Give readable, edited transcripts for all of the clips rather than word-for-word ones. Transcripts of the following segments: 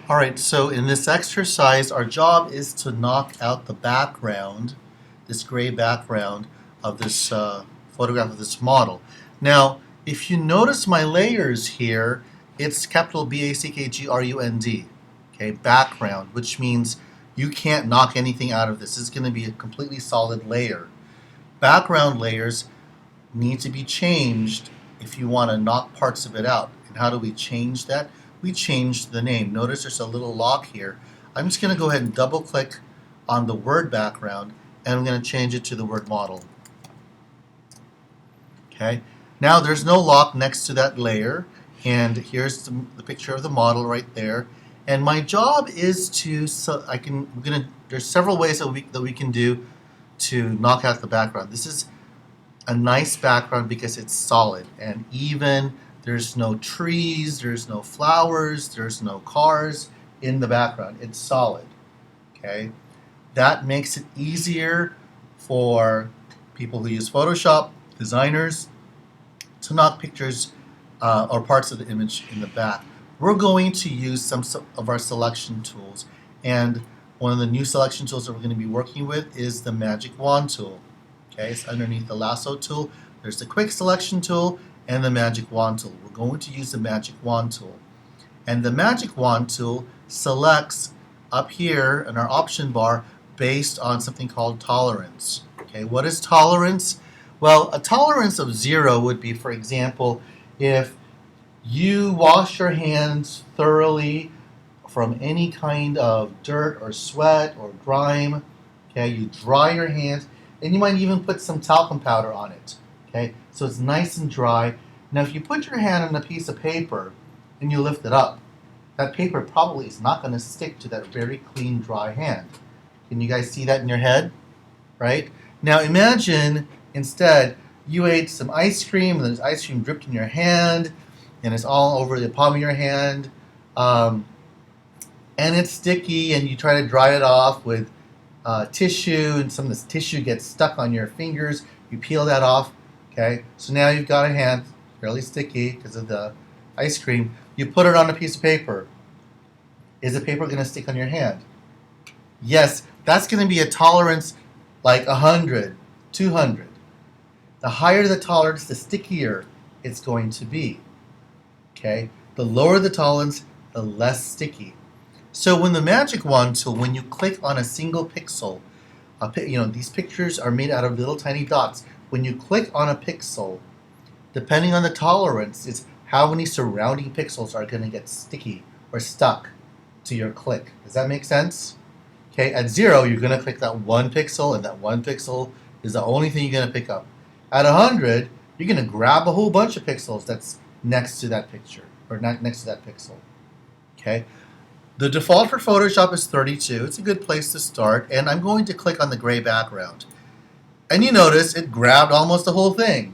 All right, so in this exercise, our job is to knock out the background, this gray background of this photograph of this model. Now, if you notice my layers here, it's capital BACKGRUND, okay, background, which means you can't knock anything out of this. This is going to be a completely solid layer. Background layers need to be changed if you want to knock parts of it out. And how do we change that? We changed the name. Notice there's a little lock here. I'm just going to go ahead and double click on the word background and I'm going to change it to the word model. Okay. Now there's no lock next to that layer, and here's the picture of the model right there. And my job is to, there's several ways that we can do to knock out the background. This is a nice background because it's solid and even. There's no trees, there's no flowers, there's no cars in the background. It's solid. Okay, that makes it easier for people who use Photoshop, designers, to knock pictures or parts of the image in the back. We're going to use some of our selection tools, and one of the new selection tools that we're going to be working with is the magic wand tool. Okay, it's underneath the lasso tool. There's the quick selection tool and the magic wand tool. We're going to use the magic wand tool. And the magic wand tool selects up here in our option bar based on something called tolerance. Okay, what is tolerance? Well, a tolerance of 0 would be, for example, if you wash your hands thoroughly from any kind of dirt or sweat or grime. Okay, you dry your hands, and you might even put some talcum powder on it. Okay, so it's nice and dry. Now, if you put your hand on a piece of paper and you lift it up, that paper probably is not going to stick to that very clean, dry hand. Can you guys see that in your head? Right? Now, imagine instead you ate some ice cream and there's ice cream dripped in your hand and it's all over the palm of your hand, and it's sticky, and you try to dry it off with tissue, and some of this tissue gets stuck on your fingers. You peel that off. Okay, so now you've got a hand fairly sticky because of the ice cream. You put it on a piece of paper. Is the paper going to stick on your hand? Yes, that's going to be a tolerance like 100, 200. The higher the tolerance, the stickier it's going to be. Okay, the lower the tolerance, the less sticky. So when the magic wand tool, when you click on a single pixel, these pictures are made out of little tiny dots. When you click on a pixel, depending on the tolerance, is how many surrounding pixels are going to get sticky or stuck to your click. Does that make sense? Okay, at 0, you're going to click that one pixel, and that one pixel is the only thing you're going to pick up. At 100, you're going to grab a whole bunch of pixels that's next to that picture, or not next to that pixel. Okay. The default for Photoshop is 32. It's a good place to start, and I'm going to click on the gray background. And you notice it grabbed almost the whole thing.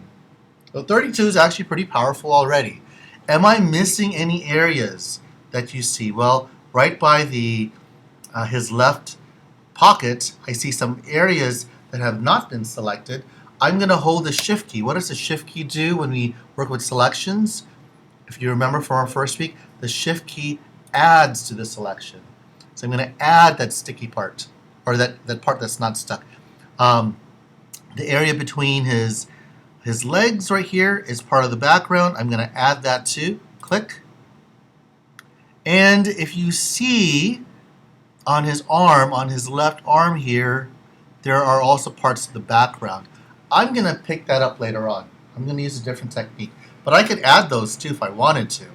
So 32 is actually pretty powerful already. Am I missing any areas that you see? Well, right by his left pocket, I see some areas that have not been selected. I'm going to hold the Shift key. What does the Shift key do when we work with selections? If you remember from our first week, the Shift key adds to the selection. So I'm going to add that sticky part, or that part that's not stuck. The area between his legs right here is part of the background. I'm going to add that too. Click. And if you see on his arm, on his left arm here, there are also parts of the background. I'm going to pick that up later on. I'm going to use a different technique. But I could add those too if I wanted to.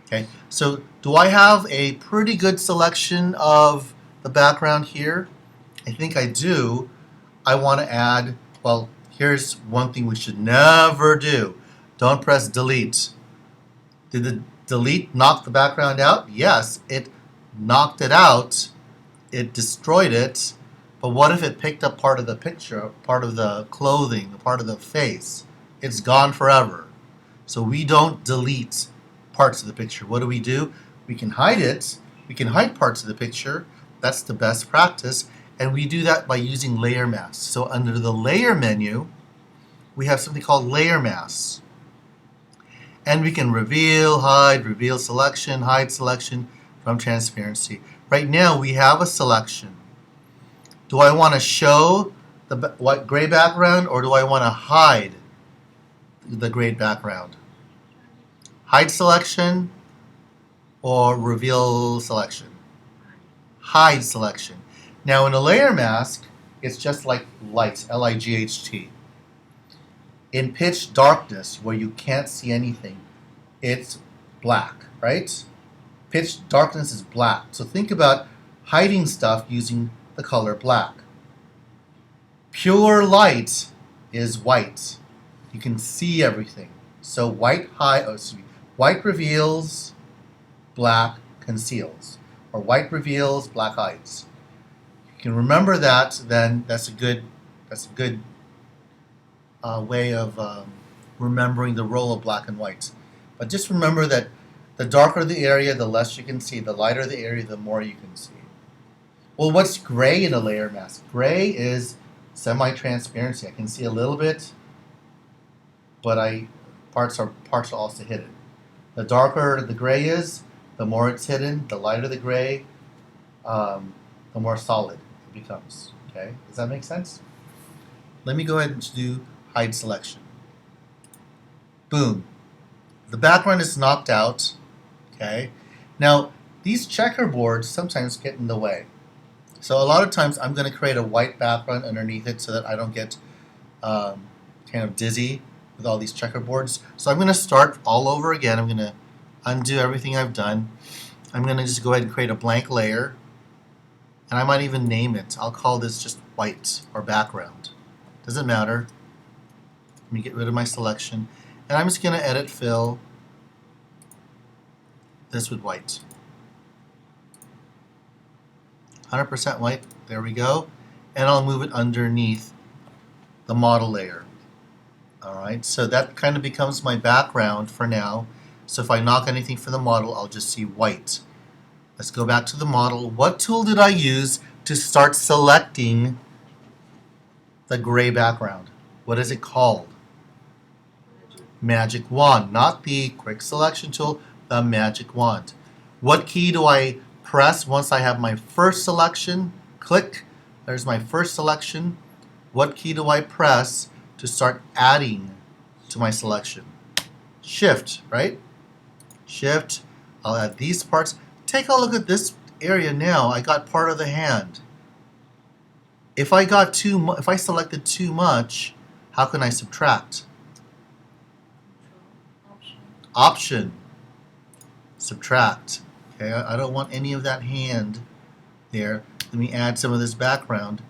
Okay, so do I have a pretty good selection of the background here? I think I do. I want to add, well, here's one thing we should never do. Don't press delete. Did the delete knock the background out? Yes, it knocked it out. It destroyed it. But what if it picked up part of the picture, part of the clothing, part of the face? It's gone forever. So we don't delete parts of the picture. What do? We can hide it. We can hide parts of the picture. That's the best practice. And we do that by using layer masks. So under the layer menu, we have something called layer masks. And we can reveal, hide, reveal selection, hide selection. from transparency. Right now we have a selection. Do I want to show the white gray background, or do I want to hide the gray background? Hide selection or reveal selection? Hide selection. Now in a layer mask, it's just like light, L-I-G-H-T. In pitch darkness, where you can't see anything, it's black, right? Pitch darkness is black. So think about hiding stuff using the color black. Pure light is white. You can see everything. So white reveals, black conceals. Or white reveals, black hides. You can remember that, then that's a good way of remembering the role of black and white. But just remember that the darker the area, the less you can see. The lighter the area, the more you can see. Well, what's gray in a layer mask? Gray is semi-transparency. I can see a little bit, but parts are also hidden. The darker the gray is, the more it's hidden. The lighter the gray, the more solid it becomes. Okay, does that make sense? Let me go ahead and do hide selection. Boom. The background is knocked out. Okay. Now these checkerboards sometimes get in the way. So a lot of times I'm going to create a white background underneath it so that I don't get kind of dizzy with all these checkerboards. So I'm going to start all over again. I'm going to undo everything I've done. I'm going to just go ahead and create a blank layer. And I might even name it. I'll call this just white or background. Doesn't matter. Let me get rid of my selection. And I'm just going to edit fill this with white. 100% white. There we go. And I'll move it underneath the model layer. Alright, so that kind of becomes my background for now. So if I knock anything from the model, I'll just see white. Let's go back to the model. What tool did I use to start selecting the gray background? What is it called? Magic wand, not the quick selection tool, the magic wand. What key do I press once I have my first selection? Click, there's my first selection. What key do I press to start adding to my selection? Shift, right? Shift, I'll add these parts. Take a look at this area now. I got part of the hand. If I selected too much, how can I subtract? Option. Subtract. Okay, I don't want any of that hand there. Let me add some of this background.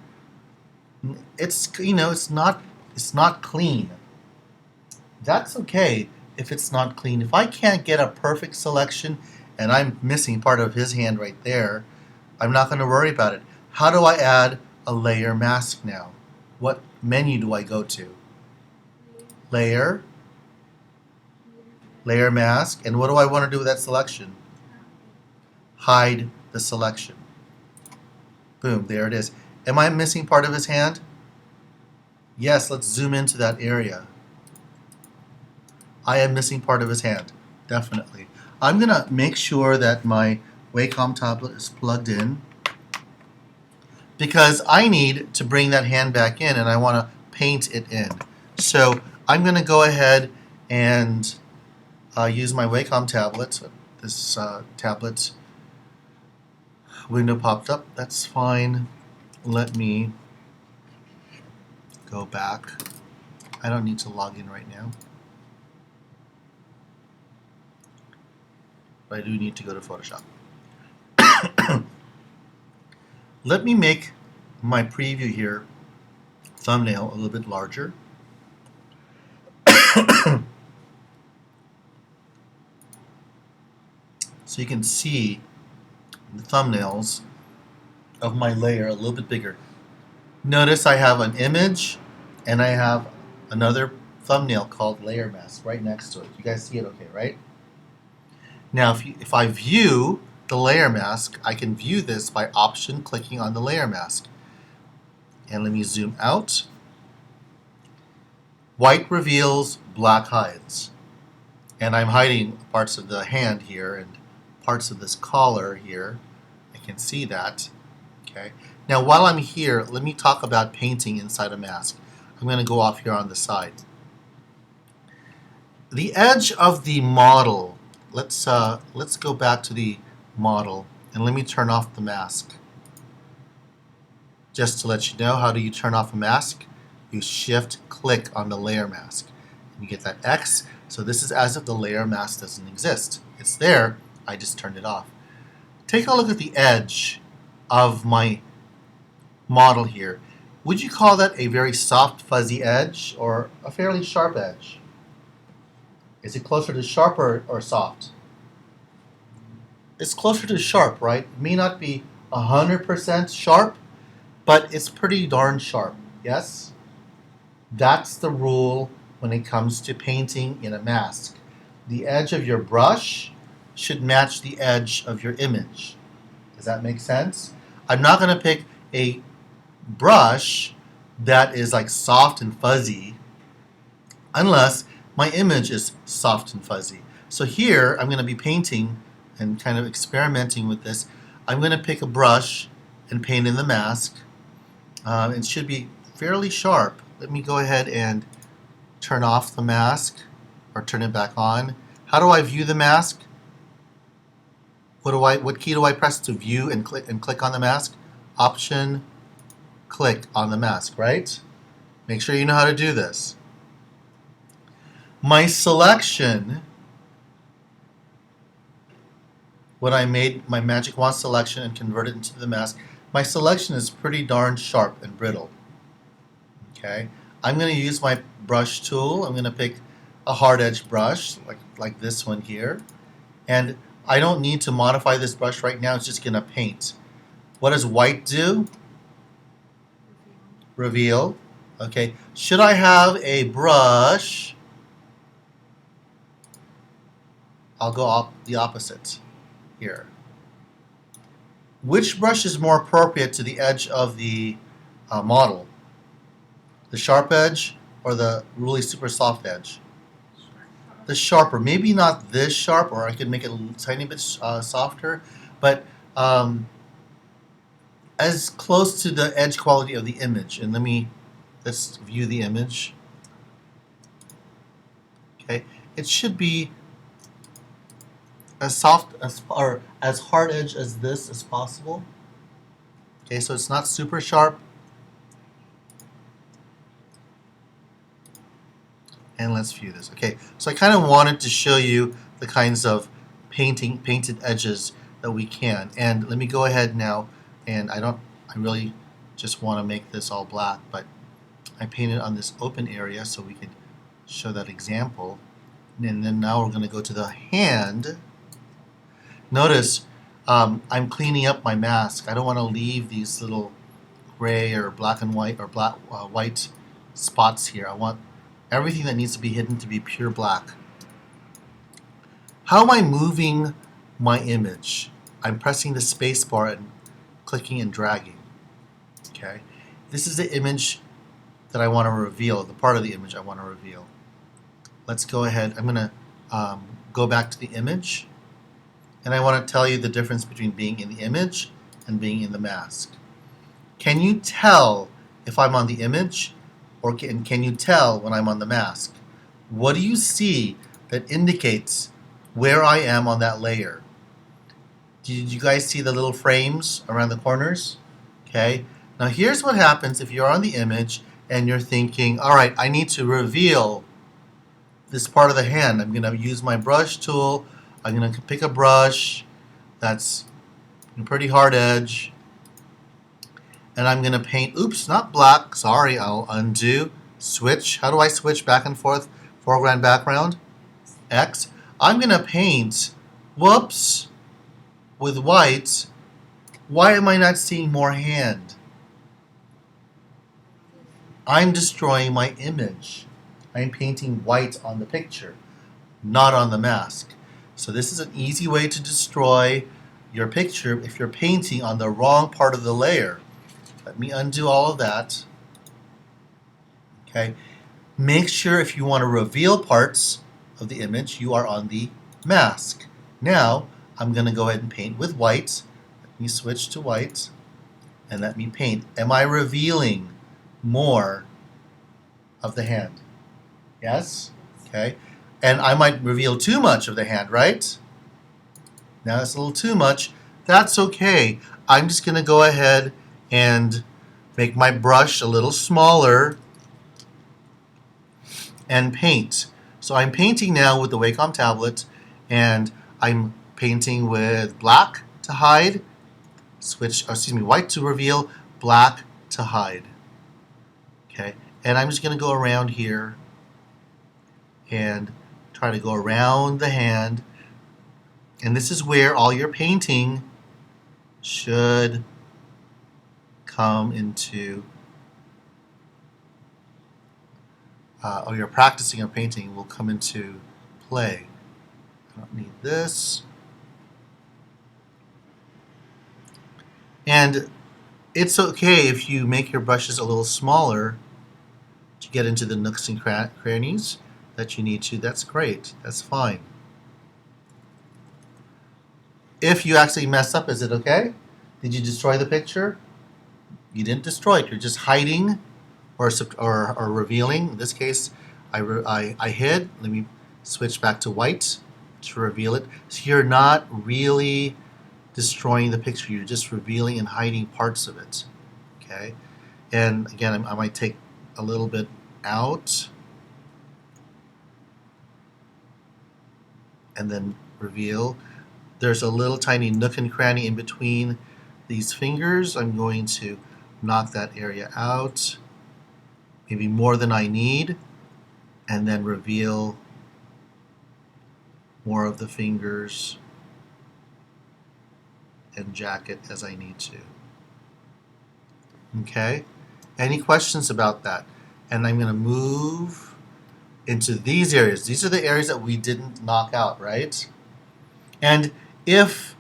It's it's not clean. That's okay if it's not clean. If I can't get a perfect selection and I'm missing part of his hand right there, I'm not going to worry about it. How do I add a layer mask now? What menu do I go to? Layer, layer mask, and what do I want to do with that selection? Hide the selection. Boom, there it is. Am I missing part of his hand? Yes, let's zoom into that area. I am missing part of his hand, definitely. I'm going to make sure that my Wacom tablet is plugged in because I need to bring that hand back in and I want to paint it in. So I'm going to go ahead and use my Wacom tablet. This tablet window popped up. That's fine. Let me go back. I don't need to log in right now. But I do need to go to Photoshop. Let me make my preview here, thumbnail, a little bit larger. So you can see the thumbnails of my layer a little bit bigger. Notice I have an image and I have another thumbnail called layer mask right next to it. You guys see it okay, right? Now if I view the layer mask, I can view this by option clicking on the layer mask. And let me zoom out. White reveals, black hides. And I'm hiding parts of the hand here and parts of this collar here. I can see that. Okay. Now while I'm here, let me talk about painting inside a mask. I'm going to go off here on the side. The edge of the model. Let's go back to the model and let me turn off the mask. Just to let you know, how do you turn off a mask? You shift-click on the layer mask. And you get that X. So this is as if the layer mask doesn't exist. It's there, I just turned it off. Take a look at the edge of my model here. Would you call that a very soft, fuzzy edge or a fairly sharp edge? Is it closer to sharp or soft? It's closer to sharp, right? It may not be 100% sharp, but it's pretty darn sharp, yes? That's the rule when it comes to painting in a mask. The edge of your brush should match the edge of your image. Does that make sense? I'm not going to pick a brush that is like soft and fuzzy unless my image is soft and fuzzy. So here I'm going to be painting and kind of experimenting with this. I'm going to pick a brush and paint in the mask. It should be fairly sharp. Let me go ahead and turn off the mask or turn it back on. How do I view the mask? What key do I press to view and click on the mask? Option, click on the mask, right? Make sure you know how to do this. My selection, when I made my magic wand selection and converted it into the mask, my selection is pretty darn sharp and brittle. Okay, I'm going to use my brush tool. I'm going to pick a hard edge brush like this one here, and I don't need to modify this brush right now. It's just going to paint. What does white do? Reveal. Okay, should I have a brush? I'll go the opposite here. Which brush is more appropriate to the edge of the model? The sharp edge or the really super soft edge? The sharper. Maybe not this sharp, or I could make it a tiny bit softer, but as close to the edge quality of the image. And let's view the image. Okay, it should be as soft or as hard edge as this as possible. Okay, so it's not super sharp. And let's view this. Okay, so I kind of wanted to show you the kinds of painted edges that we can. And let me go ahead now, and I really just want to make this all black, but I painted on this open area so we could show that example. And then now we're going to go to the hand. Notice I'm cleaning up my mask. I don't want to leave these little gray or black and white or white spots here. I want everything that needs to be hidden to be pure black. How am I moving my image? I'm pressing the space bar and clicking and dragging. Okay, this is the image that I want to reveal, the part of the image I want to reveal. Let's go ahead. I'm going to go back to the image, and I want to tell you the difference between being in the image and being in the mask. Can you tell if I'm on the image, or can you tell when I'm on the mask? What do you see that indicates where I am on that layer? Did you guys see the little frames around the corners? Okay. Now here's what happens if you're on the image and you're thinking, all right, I need to reveal this part of the hand. I'm going to use my brush tool. I'm going to pick a brush that's a pretty hard edge, and I'm going to paint, oops, not black, sorry, I'll undo, switch. How do I switch back and forth, foreground, background? X. I'm going to paint, whoops, with white. Why am I not seeing more hand? I'm destroying my image. I'm painting white on the picture, not on the mask. So this is an easy way to destroy your picture if you're painting on the wrong part of the layer. Let me undo all of that. Okay. Make sure if you want to reveal parts of the image, you are on the mask. Now, I'm going to go ahead and paint with white. Let me switch to white and let me paint. Am I revealing more of the hand? Yes? Okay. And I might reveal too much of the hand, right? Now that's a little too much. That's okay. I'm just going to go ahead and make my brush a little smaller and paint. So I'm painting now with the Wacom tablet, and I'm painting with black to hide, white to reveal, black to hide. Okay, and I'm just going to go around here and try to go around the hand. And this is where all your painting should come into, or your practicing of painting will come into play. I don't need this. And it's okay if you make your brushes a little smaller to get into the nooks and crannies that you need to. That's great. That's fine. If you actually mess up, is it okay? Did you destroy the picture? You didn't destroy it. You're just hiding or revealing. In this case, I hid. Let me switch back to white to reveal it. So you're not really destroying the picture. You're just revealing and hiding parts of it. Okay? And again, I might take a little bit out and then reveal. There's a little tiny nook and cranny in between these fingers. I'm going to knock that area out, maybe more than I need, and then reveal more of the fingers and jacket as I need to. Okay? Any questions about that? And I'm going to move into these areas. These are the areas that we didn't knock out, right? And if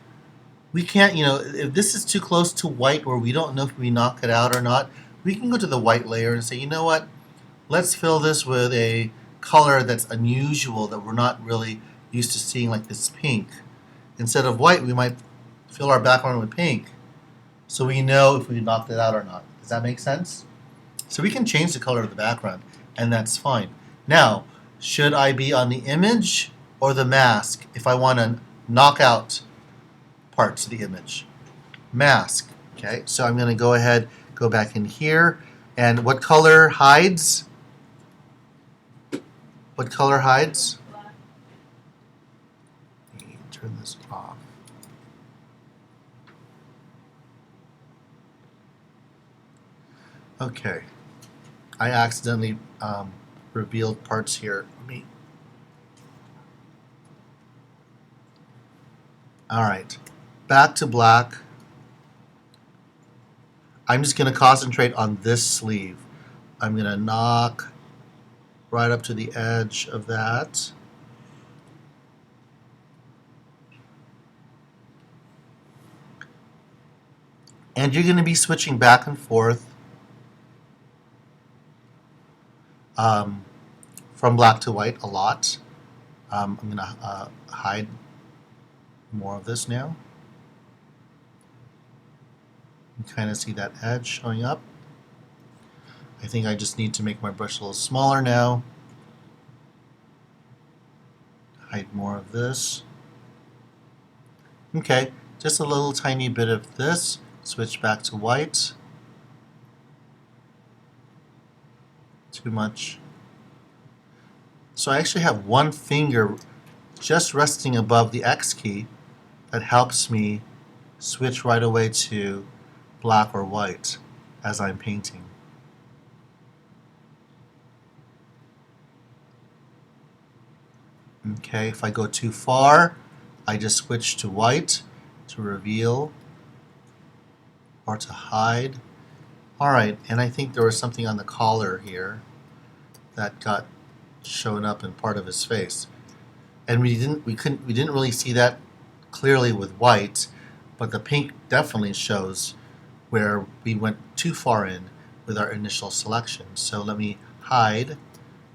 we can't, if this is too close to white where we don't know if we knock it out or not, we can go to the white layer and say, you know what, let's fill this with a color that's unusual that we're not really used to seeing, like this pink. Instead of white, we might fill our background with pink so we know if we knocked it out or not. Does that make sense? So we can change the color of the background, and that's fine. Now, should I be on the image or the mask if I want to knock out parts of the image? Mask. Okay, so I'm going to go ahead, go back in here, and what color hides? What color hides? Let me turn this off. Okay, I accidentally revealed parts here. All right, back to black. I'm just going to concentrate on this sleeve. I'm going to knock right up to the edge of that. And you're going to be switching back and forth from black to white a lot. I'm going to hide more of this now. You can kind of see that edge showing up. I think I just need to make my brush a little smaller now. Hide more of this. Okay, just a little tiny bit of this. Switch back to white. Too much. So I actually have one finger just resting above the X key that helps me switch right away to black or white as I'm painting. Okay, if I go too far, I just switch to white to reveal or to hide. Alright, and I think there was something on the collar here that got shown up in part of his face. And we didn't really see that clearly with white, but the pink definitely shows where we went too far in with our initial selection. So let me hide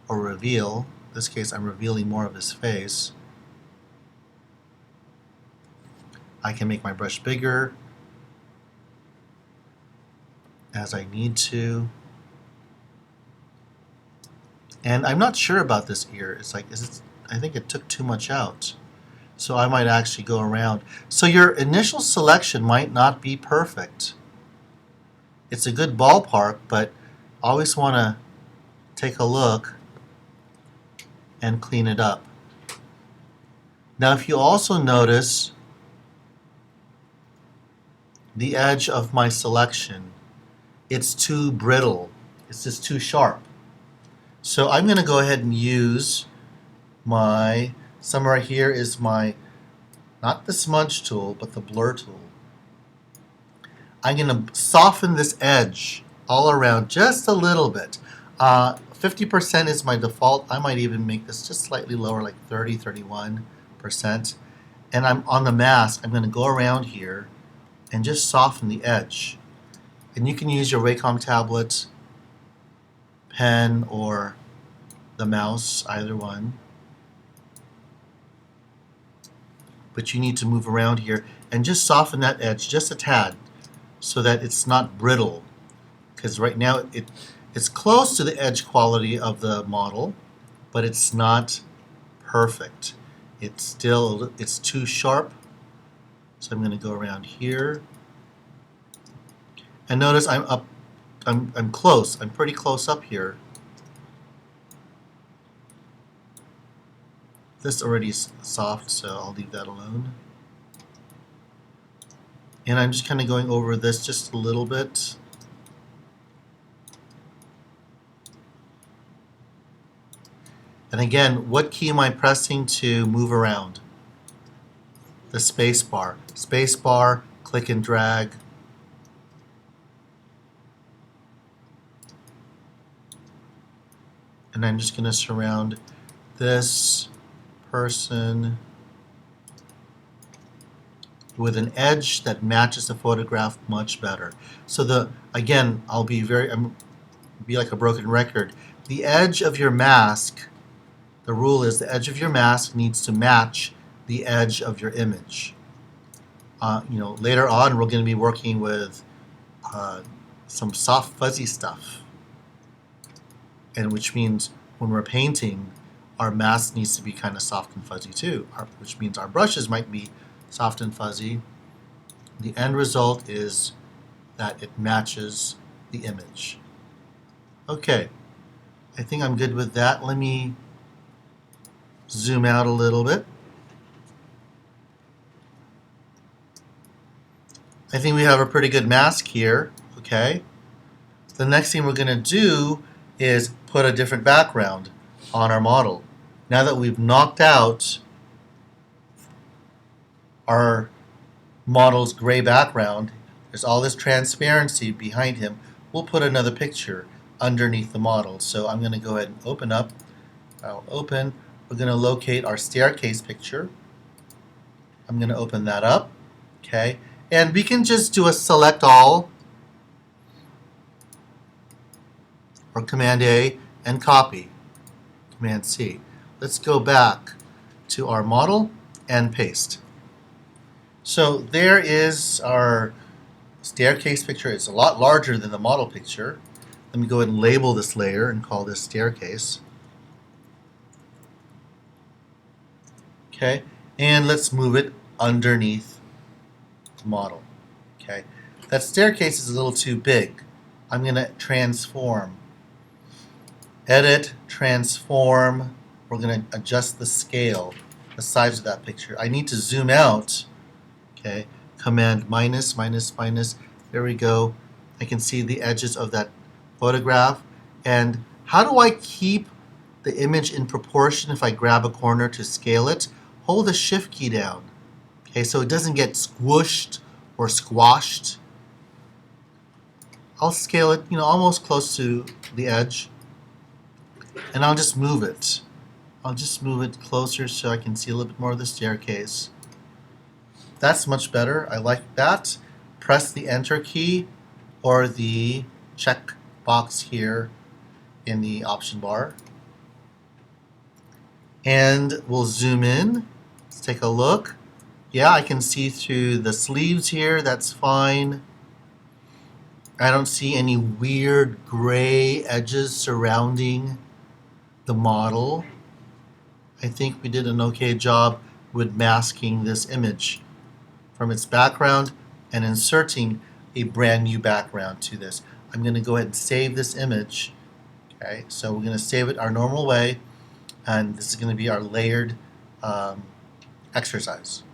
or reveal. In this case, I'm revealing more of his face. I can make my brush bigger as I need to. And I'm not sure about this ear. It's like, I think it took too much out. So I might actually go around. So your initial selection might not be perfect. It's a good ballpark, but always want to take a look and clean it up. Now if you also notice the edge of my selection, it's too brittle. It's just too sharp. So I'm going to go ahead and use somewhere here is not the smudge tool, but the blur tool. I'm going to soften this edge all around just a little bit. 50% is my default. I might even make this just slightly lower, like 30, 31%. And I'm on the mask. I'm going to go around here and just soften the edge. And you can use your Wacom tablet, pen, or the mouse, either one. But you need to move around here and just soften that edge just a tad so that it's not brittle. Because right now it's close to the edge quality of the model, but it's not perfect. It's too sharp. So I'm going to go around here. And notice I'm close. I'm pretty close up here. This already is soft, so I'll leave that alone. And I'm just kind of going over this just a little bit. And again, what key am I pressing to move around? The space bar. Space bar, click and drag. And I'm just going to surround this person with an edge that matches the photograph much better. So again, I'll be like a broken record. The edge of your mask, the rule is the edge of your mask needs to match the edge of your image. Later on we're going to be working with some soft fuzzy stuff, and which means when we're painting, our mask needs to be kind of soft and fuzzy too, which means our brushes might be soft and fuzzy. The end result is that it matches the image. Okay, I think I'm good with that. Let me zoom out a little bit. I think we have a pretty good mask here. Okay. The next thing we're going to do is put a different background on our model. Now that we've knocked out our model's gray background, there's all this transparency behind him, we'll put another picture underneath the model. So I'm going to go ahead and open up. I'll open. We're going to locate our staircase picture. I'm going to open that up. Okay. And we can just do a select all or Command A and copy. Command C. Let's go back to our model and paste. So there is our staircase picture. It's a lot larger than the model picture. Let me go ahead and label this layer and call this staircase. Okay, and let's move it underneath the model. Okay, that staircase is a little too big. I'm going to transform. Edit, transform. We're going to adjust the scale, the size of that picture. I need to zoom out. Okay, Command minus, minus, minus. There we go. I can see the edges of that photograph. And how do I keep the image in proportion if I grab a corner to scale it? Hold the Shift key down. Okay, so it doesn't get squished or squashed. I'll scale it, almost close to the edge. And I'll just move it. I'll just move it closer so I can see a little bit more of the staircase. That's much better. I like that. Press the Enter key or the check box here in the option bar. And we'll zoom in. Let's take a look. Yeah, I can see through the sleeves here, that's fine. I don't see any weird gray edges surrounding the model. I think we did an okay job with masking this image from its background and inserting a brand new background to this. I'm going to go ahead and save this image. Okay, so we're going to save it our normal way, and this is going to be our layered exercise.